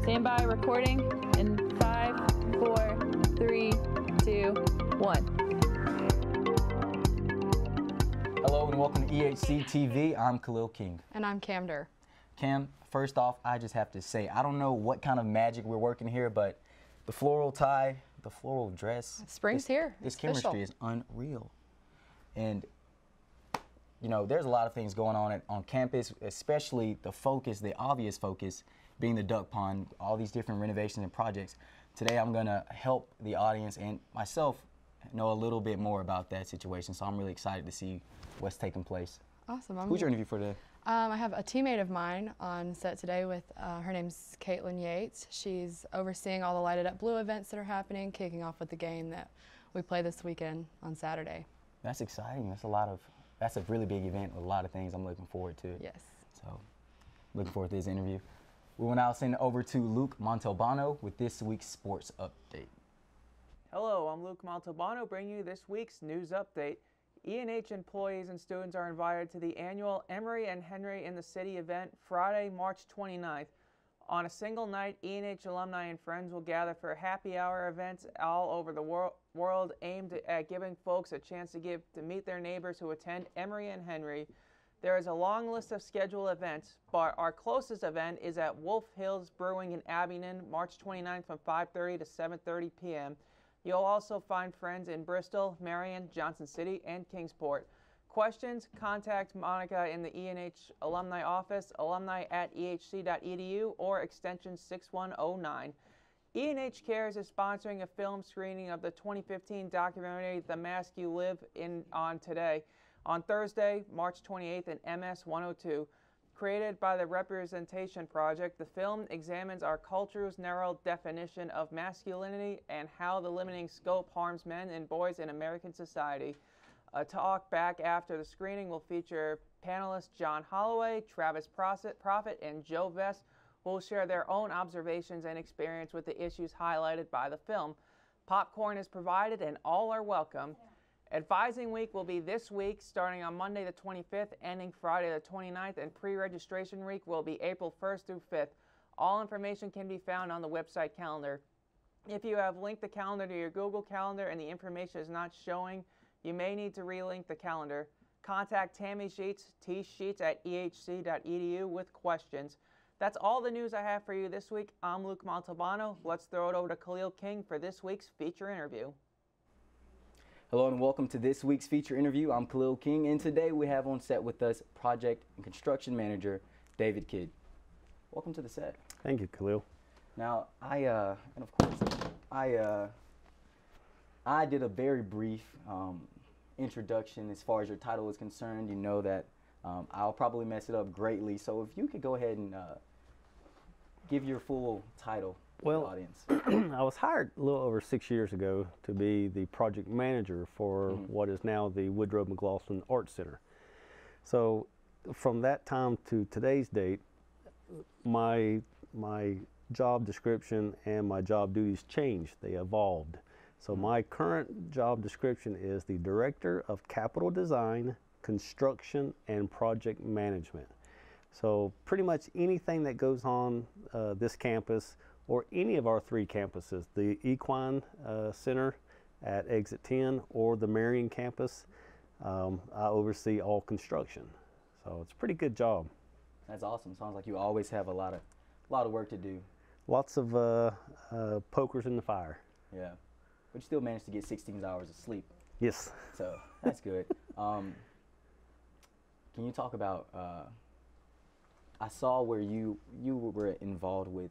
Stand by, recording in 5, 4, 3, 2, 1. Hello and welcome to EHC TV. I'm Khalil King. And I'm Camder. Cam, first off, I just have to say, I don't know what kind of magic we're working here, but the floral tie, the floral dress. Spring's here. This chemistry is unreal. And, you know, there's a lot of things going on campus, especially the focus, the obvious focus, being the duck pond, all these different renovations and projects. Today I'm going to help the audience and myself know a little bit more about that situation, so I'm really excited to see what's taking place. Awesome. Who's your interview for today? I have a teammate of mine on set today with, her name's Caitlin Yates. She's overseeing all the Lighted Up Blue events that are happening, kicking off with the game that we play this weekend on Saturday. That's exciting. That's a really big event with a lot of things I'm looking forward to. Yes. So, looking forward to this interview. We will now send it over to Luke Montalbano with this week's sports update. Hello, I'm Luke Montalbano bringing you this week's news update. E&H employees and students are invited to the annual Emory and Henry in the City event Friday, March 29th. On a single night, E&H alumni and friends will gather for happy hour events all over the world aimed at giving folks a chance to meet their neighbors who attend Emory and Henry. There is a long list of scheduled events, but our closest event is at Wolf Hills Brewing in Abingdon, March 29th from 5:30 to 7:30 p.m. You'll also find friends in Bristol, Marion, Johnson City, and Kingsport. Questions? Contact Monica in the E&H Alumni Office, alumni@ehc.edu, or extension 6109. E&H Cares is sponsoring a film screening of the 2015 documentary The Mask You Live In on today, on Thursday, March 28th at MS 102. Created by the Representation Project, the film examines our culture's narrow definition of masculinity and how the limiting scope harms men and boys in American society. A talk back after the screening will feature panelists John Holloway, Travis Prophet, and Joe Vest, who will share their own observations and experience with the issues highlighted by the film. Popcorn is provided and all are welcome. Advising week will be this week, starting on Monday the 25th, ending Friday the 29th, and pre-registration week will be April 1st through 5th. All information can be found on the website calendar. If you have linked the calendar to your Google Calendar and the information is not showing, you may need to relink the calendar. Contact Tammy Sheets, tsheets@ehc.edu with questions. That's all the news I have for you this week. I'm Luke Montalbano. Let's throw it over to Khalil King for this week's feature interview. Hello and welcome to this week's feature interview. I'm Khalil King, and today we have on set with us Project and Construction Manager David Kidd. Welcome to the set. Thank you, Khalil. Now, I did a very brief introduction as far as your title is concerned. You know that I'll probably mess it up greatly, so if you could go ahead and give your full title. Well, audience. I was hired a little over 6 years ago to be the project manager for what is now the Woodrow McLaughlin Art Center. So from that time to today's date, my job description and my job duties changed. They evolved. So my current job description is the Director of Capital Design, Construction, and Project Management. So pretty much anything that goes on this campus or any of our three campuses, the Equine Center at Exit 10 or the Marion campus, I oversee all construction. So it's a pretty good job. That's awesome. Sounds like you always have a lot of work to do. Lots of pokers in the fire. Yeah, but you still managed to get 16 hours of sleep. Yes. So that's good. Can you talk about, I saw where you were involved with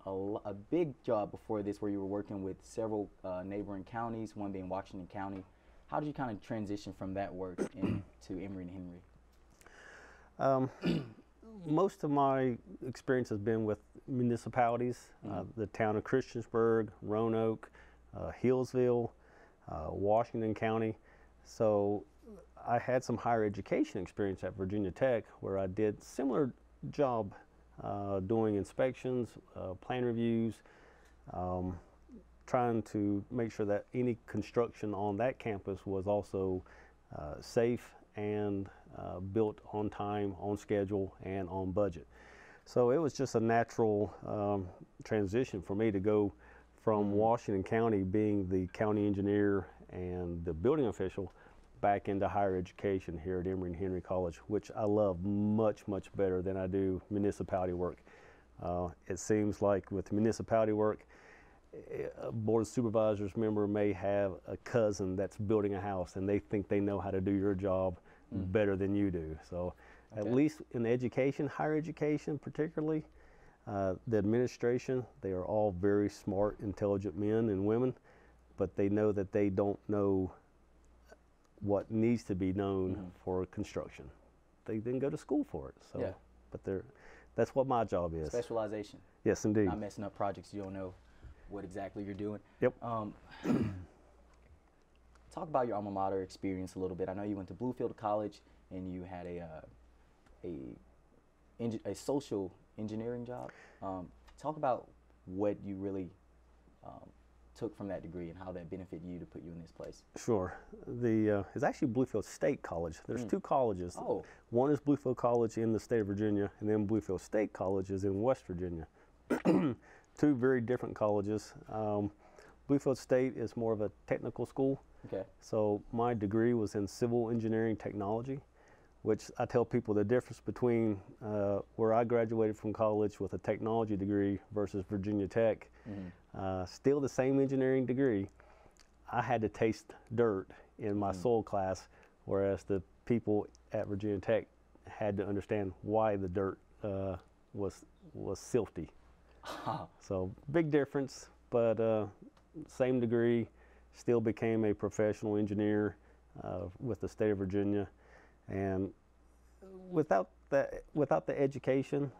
a big job before this where you were working with several neighboring counties, one being Washington County. How did you kind of transition from that work into Emory and Henry? Most of my experience has been with municipalities, the town of Christiansburg, Roanoke, Hillsville, Washington County. So I had some higher education experience at Virginia Tech where I did similar job doing inspections, plan reviews, trying to make sure that any construction on that campus was also safe and built on time, on schedule, and on budget. So it was just a natural transition for me to go from Washington County, being the county engineer and the building official, back into higher education here at Emory and Henry College, which I love much, much better than I do municipality work. It seems like with municipality work, a Board of Supervisors member may have a cousin that's building a house and they think they know how to do your job better than you do. So at least in education, higher education particularly, the administration, they are all very smart, intelligent men and women, but they know that they don't know what needs to be known for construction. They didn't go to school for it. So, but that's what my job is. Specialization. Yes, indeed. Not messing up projects you don't know what exactly you're doing. Yep. Talk about your alma mater experience a little bit. I know you went to Bluefield College and you had a social engineering job. Talk about what you really took from that degree and how that benefited you to put you in this place. Sure. It's actually Bluefield State College. There's two colleges. Oh. One is Bluefield College in the state of Virginia, and then Bluefield State College is in West Virginia. Two very different colleges. Bluefield State is more of a technical school. Okay. So my degree was in civil engineering technology, which I tell people the difference between where I graduated from college with a technology degree versus Virginia Tech. Still the same engineering degree. I had to taste dirt in my soil class, whereas the people at Virginia Tech had to understand why the dirt was silty. So big difference, but same degree. Still became a professional engineer with the state of Virginia, and without the education,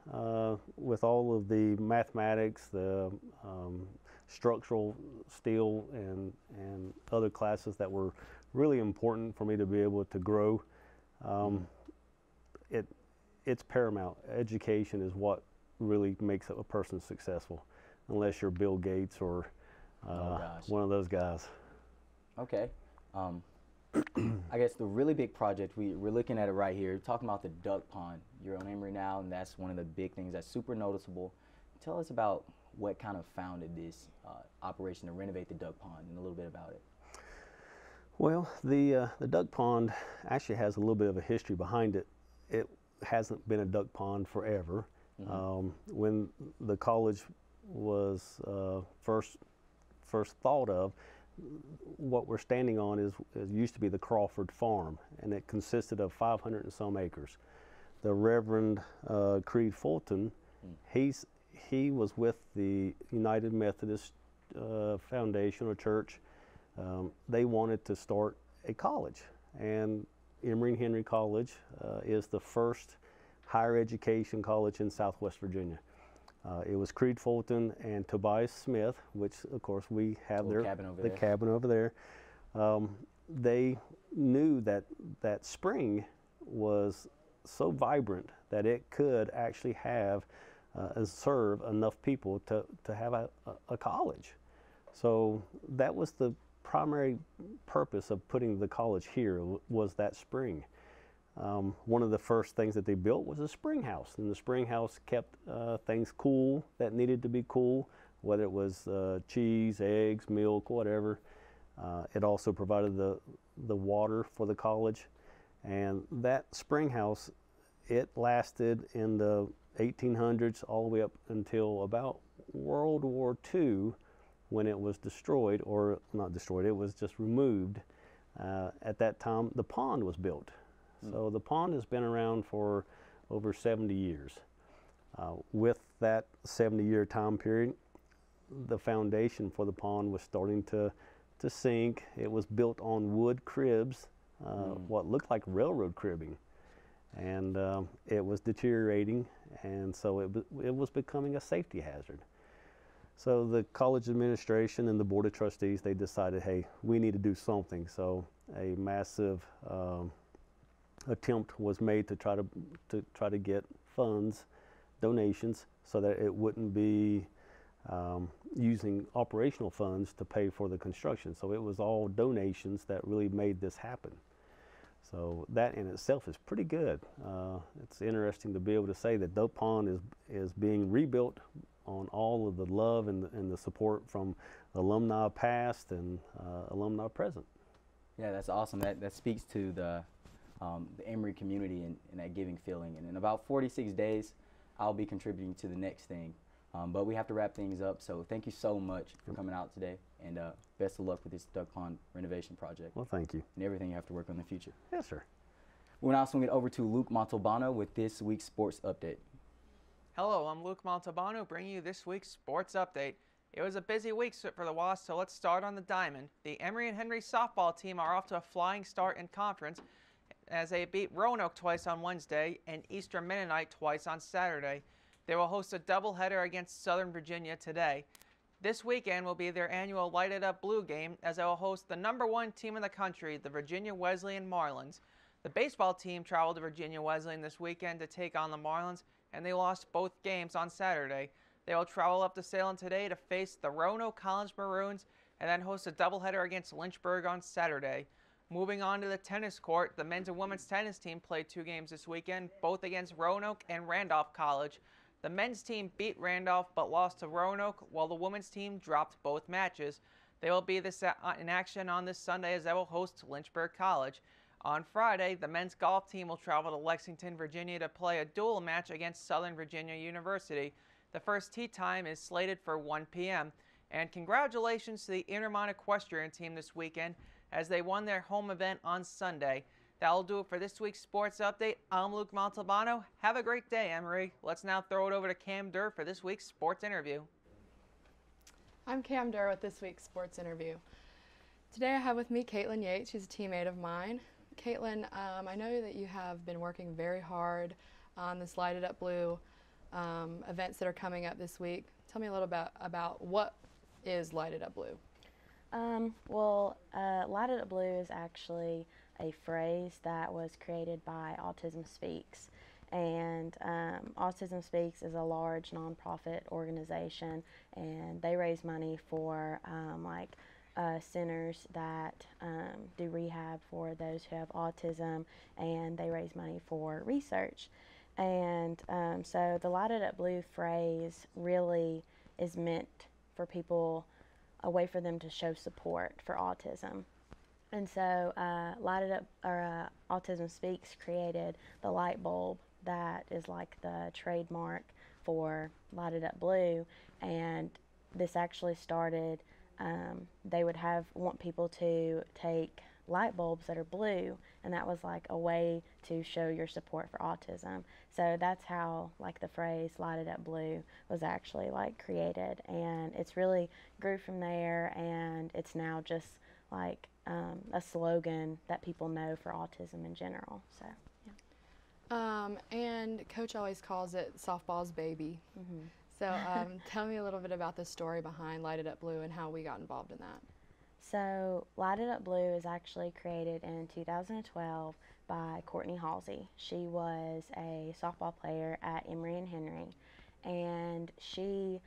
with all of the mathematics, the structural steel, and other classes that were really important for me to be able to grow, it's paramount. Education is what really makes a person successful, unless you're Bill Gates or one of those guys. Okay. I guess the really big project, we're looking at it right here, talking about the duck pond. You're on Emory now, and that's one of the big things that's super noticeable. Tell us about what kind of founded this operation to renovate the duck pond and a little bit about it. Well, the duck pond actually has a little bit of a history behind it. It hasn't been a duck pond forever. When the college was first thought of, what we're standing on is used to be the Crawford Farm, and it consisted of 500 and some acres. The Reverend Creed Fulton, he was with the United Methodist Foundation or Church. They wanted to start a college, and Emory and Henry College is the first higher education college in Southwest Virginia. It was Creed Fulton and Tobias Smith, which of course we have the cabin over there. They knew that spring was so vibrant that it could actually have and serve enough people to have a college. So that was the primary purpose of putting the college here, was that spring. One of the first things that they built was a spring house, and the spring house kept things cool that needed to be cool, whether it was cheese, eggs, milk, whatever. It also provided the water for the college, and that spring house, it lasted in the 1800s all the way up until about World War II, when it was destroyed, or not destroyed, it was just removed. At that time, the pond was built. So the pond has been around for over 70 years. With that 70-year time period, the foundation for the pond was starting to sink. It was built on wood cribs, what looked like railroad cribbing, and it was deteriorating, and so it was becoming a safety hazard. So the college administration and the board of trustees, they decided, hey, we need to do something. So a massive attempt was made to try to get funds, donations, so that it wouldn't be using operational funds to pay for the construction. So it was all donations that really made this happen. So that in itself is pretty good. It's interesting to be able to say that Duck Pond is being rebuilt on all of the love and the support from alumni past and alumni present. Yeah, that's awesome. That speaks to the Emory community and that giving feeling. And in about 46 days, I'll be contributing to the next thing. But we have to wrap things up. So thank you so much for coming out today, and best of luck with this Duck Pond renovation project. Well, thank you. And everything you have to work on in the future. Yes, sir. We'll now swing it over to Luke Montalbano with this week's sports update. Hello, I'm Luke Montalbano bringing you this week's sports update. It was a busy week for the Wasps, so let's start on the diamond. The Emory and Henry softball team are off to a flying start in conference as they beat Roanoke twice on Wednesday and Eastern Mennonite twice on Saturday. They will host a doubleheader against Southern Virginia today. This weekend will be their annual Lighted Up Blue game as they will host the #1 team in the country, the Virginia Wesleyan Marlins. The baseball team traveled to Virginia Wesleyan this weekend to take on the Marlins, and they lost both games on Saturday. They will travel up to Salem today to face the Roanoke College Maroons and then host a doubleheader against Lynchburg on Saturday. Moving on to the tennis court, the men's and women's tennis team played 2 games this weekend, both against Roanoke and Randolph College. The men's team beat Randolph but lost to Roanoke, while the women's team dropped both matches. They will be in action on this Sunday as they will host Lynchburg College. On Friday, the men's golf team will travel to Lexington, Virginia to play a dual match against Southern Virginia University. The first tee time is slated for 1 p.m. And congratulations to the Intermont Equestrian team this weekend as they won their home event on Sunday. That'll do it for this week's sports update. I'm Luke Montalbano. Have a great day, Emory. Let's now throw it over to Cam Durr for this week's sports interview. I'm Cam Durr with this week's sports interview. Today I have with me Caitlin Yates. She's a teammate of mine. Caitlin, I know that you have been working very hard on this Lighted Up Blue events that are coming up this week. Tell me a little bit about what is Lighted Up Blue. Lighted Up Blue is actually a phrase that was created by Autism Speaks. And Autism Speaks is a large nonprofit organization, and they raise money for centers that do rehab for those who have autism, and they raise money for research. And so the Lighted Up Blue phrase really is meant for people, a way for them to show support for autism. And so Autism Speaks created the light bulb that is like the trademark for Lighted Up Blue. And this actually started, they would want people to take light bulbs that are blue, and that was like a way to show your support for autism. So that's how like the phrase Lighted Up Blue was actually like created, and it's really grew from there, and it's now just like a slogan that people know for autism in general. So yeah. And Coach always calls it softball's baby. Mm-hmm. So tell me a little bit about the story behind Lighted Up Blue and how we got involved in that. So Lighted Up Blue is actually created in 2012 by Courtney Halsey. She was a softball player at Emory and Henry, and she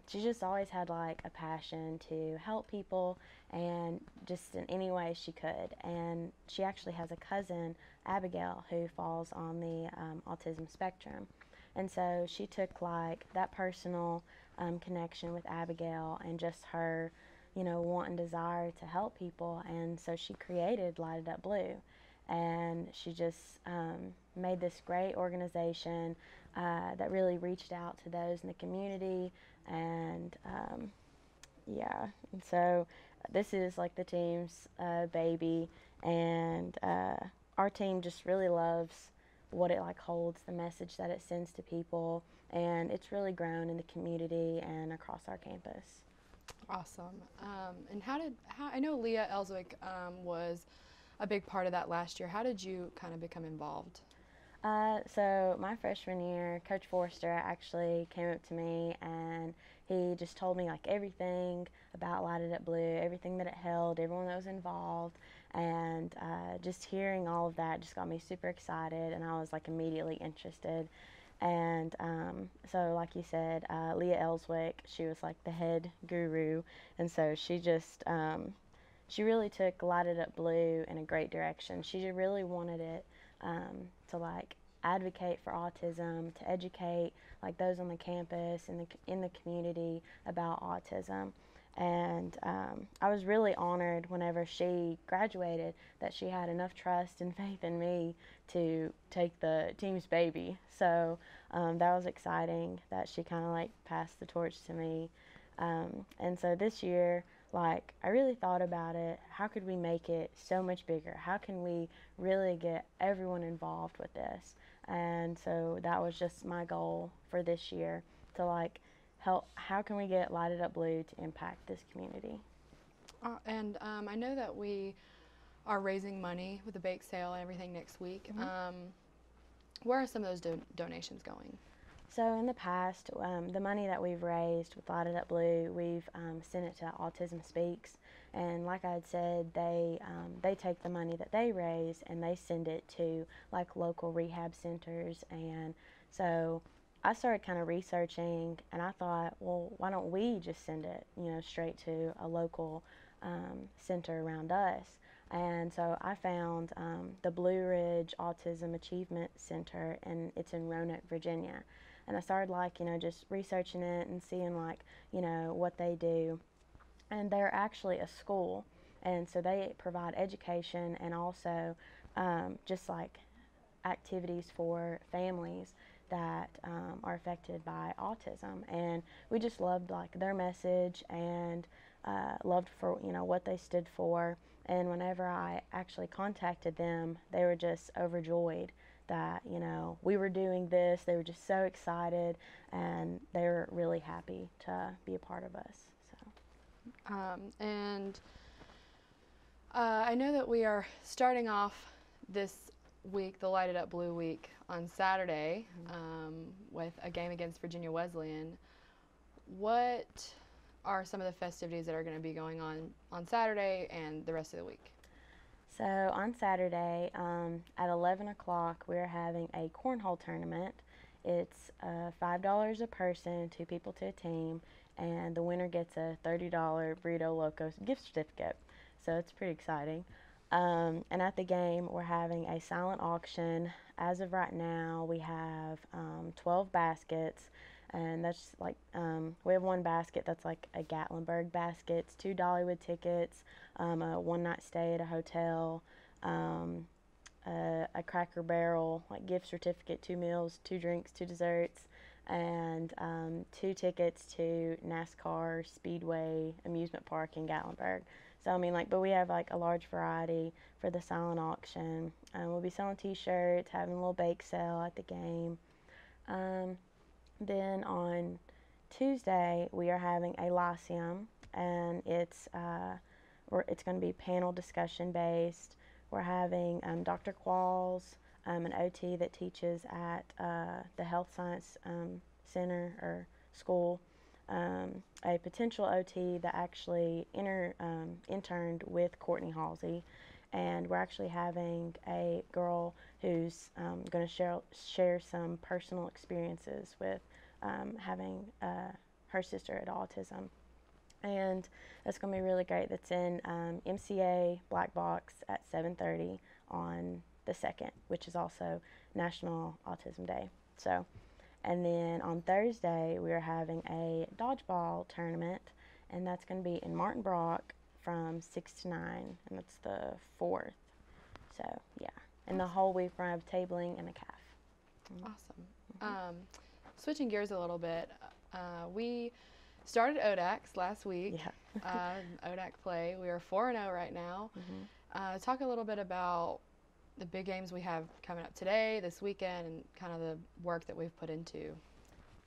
just always had like a passion to help people and just in any way she could. And she actually has a cousin, Abigail, who falls on the autism spectrum. And so she took like that personal connection with Abigail and just her, want and desire to help people. And so she created Lighted Up Blue. And she just made this great organization that really reached out to those in the community. And and so this is like the team's baby. And our team just really loves what it like holds, the message that it sends to people, and it's really grown in the community and across our campus. Awesome. And how I know Leah Elswick was a big part of that last year. How did you kind of become involved? So my freshman year, Coach Forrester actually came up to me and he just told me like everything about Lighted Up Blue, everything that it held, everyone that was involved, and just hearing all of that just got me super excited, and I was like immediately interested. And so like you said, Leah Elswick, she was like the head guru, and so she just she really took Light It Up Blue in a great direction. She really wanted it to like advocate for autism, to educate like those on the campus and in the community about autism. And I was really honored whenever she graduated that she had enough trust and faith in me to take the team's baby. So that was exciting that she kind of like passed the torch to me. And so this year, like, I really thought about it. How could we make it so much bigger? How can we really get everyone involved with this? And so that was just my goal for this year, to like help. How can we get Light It Up Blue to impact this community? And I know that we are raising money with the bake sale and everything next week. Where are some of those donations going? So in the past, the money that we've raised with Light It Up Blue, we've sent it to Autism Speaks, and like I had said, they take the money that they raise and they send it to like local rehab centers. And so I started kind of researching, and I thought, well, why don't we just send it, straight to a local center around us? And so I found the Blue Ridge Autism Achievement Center, and it's in Roanoke, Virginia. And I started like, just researching it and seeing like, what they do. And they're actually a school. And so they provide education and also just like activities for families that are affected by autism. And we just loved like their message and loved for, what they stood for. And whenever I actually contacted them, they were just overjoyed that, we were doing this. They were just so excited, and they were really happy to be a part of us. So. I know that we are starting off this week, the Light It Up Blue week, on Saturday with a game against Virginia Wesleyan. What are some of the festivities that are going to be going on Saturday and the rest of the week? So on Saturday at 11 o'clock, we're having a cornhole tournament. It's $5 a person, 2 people to a team, and the winner gets a $30 Burrito Locos gift certificate. So it's pretty exciting. And at the game, we're having a silent auction. As of right now, we have 12 baskets. And that's like, we have one basket that's like a Gatlinburg basket, 2 Dollywood tickets, a one-night stay at a hotel, a Cracker Barrel like gift certificate, 2 meals, 2 drinks, 2 desserts, and 2 tickets to NASCAR Speedway amusement park in Gatlinburg. So I mean, like, but we have like a large variety for the silent auction. We'll be selling T-shirts, having a little bake sale at the game. Then on Tuesday, we are having a Lyceum, and it's going to be panel discussion based. We're having Dr. Qualls, an OT that teaches at the Health Science Center or school, a potential OT that actually interned with Courtney Halsey. And we're actually having a girl who's going to share some personal experiences with having her sister at autism. And it's going to be really great. That's in MCA Black Box at 7:30 on the 2nd, which is also National Autism Day. So, and then on Thursday, we are having a dodgeball tournament, and that's going to be in Martin Brock from 6 to 9, and that's the 4th. So, yeah. And the whole week we're going to have tabling and a calf. Awesome. Switching gears a little bit, we started ODACs last week. Yeah. ODAC play. We are 4-0 right now. Talk a little bit about the big games we have coming up today, this weekend, and kind of the work that we've put into.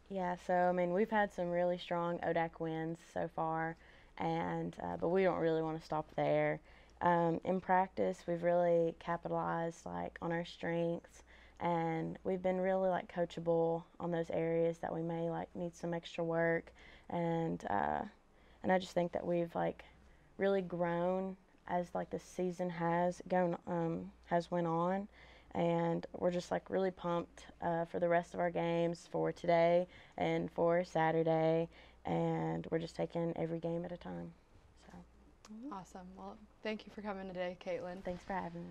Yeah, so I mean, we've had some really strong ODAC wins so far, and but we don't really want to stop there. In practice, we've really capitalized like on our strengths, and we've been really like coachable on those areas that we may like need some extra work, and I just think that we've like really grown as like the season has went on, and we're just like really pumped for the rest of our games, for today and for Saturday, and we're just taking every game at a time. So Awesome. Well, thank you for coming today, Caitlin. Thanks for having me.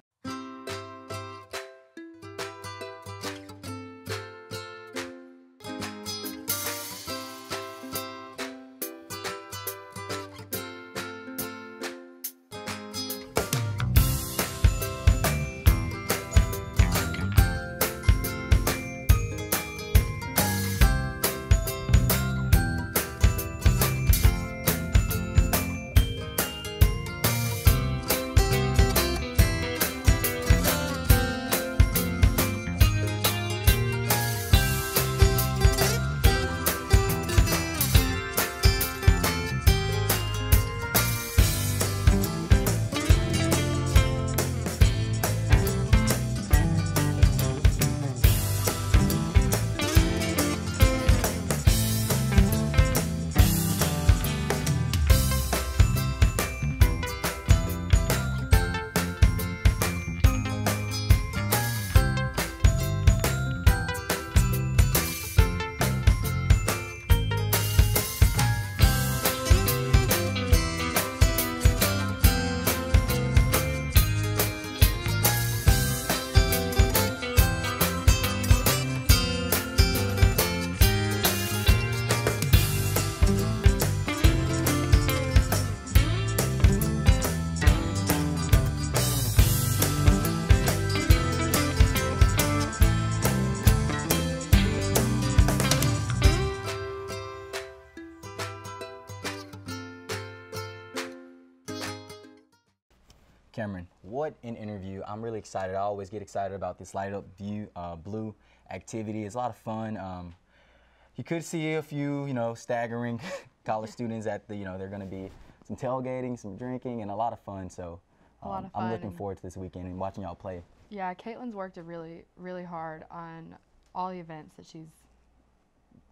Cameron, what an interview. I'm really excited. I always get excited about this light up view, blue activity. It's a lot of fun. You could see a few, staggering college students at the, they're going to be some tailgating, some drinking, and a lot of fun. So I'm looking forward to this weekend and watching y'all play. Yeah, Caitlin's worked really, really hard on all the events that she's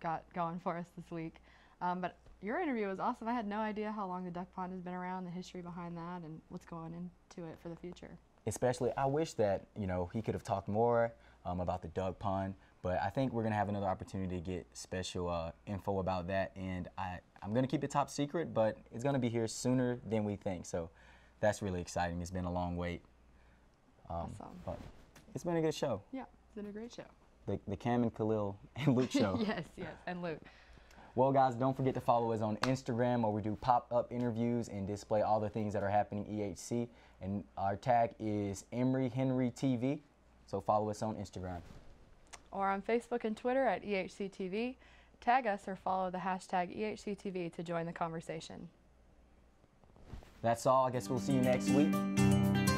got going for us this week. But your interview was awesome. I had no idea how long the duck pond has been around, the history behind that, and what's going into it for the future. Especially, I wish that, he could have talked more about the duck pond, but I think we're going to have another opportunity to get special info about that, and I'm going to keep it top secret, but it's going to be here sooner than we think, so that's really exciting. It's been a long wait. Awesome. But it's been a good show. Yeah, it's been a great show. The Cam and Khalil and Luke show. Yes, and Luke. Well, guys, don't forget to follow us on Instagram, where we do pop-up interviews and display all the things that are happening EHC. And our tag is Emory Henry TV, so follow us on Instagram. Or on Facebook and Twitter at EHCTV. Tag us or follow the hashtag EHCTV to join the conversation. That's all. I guess we'll see you next week.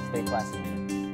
Stay classy.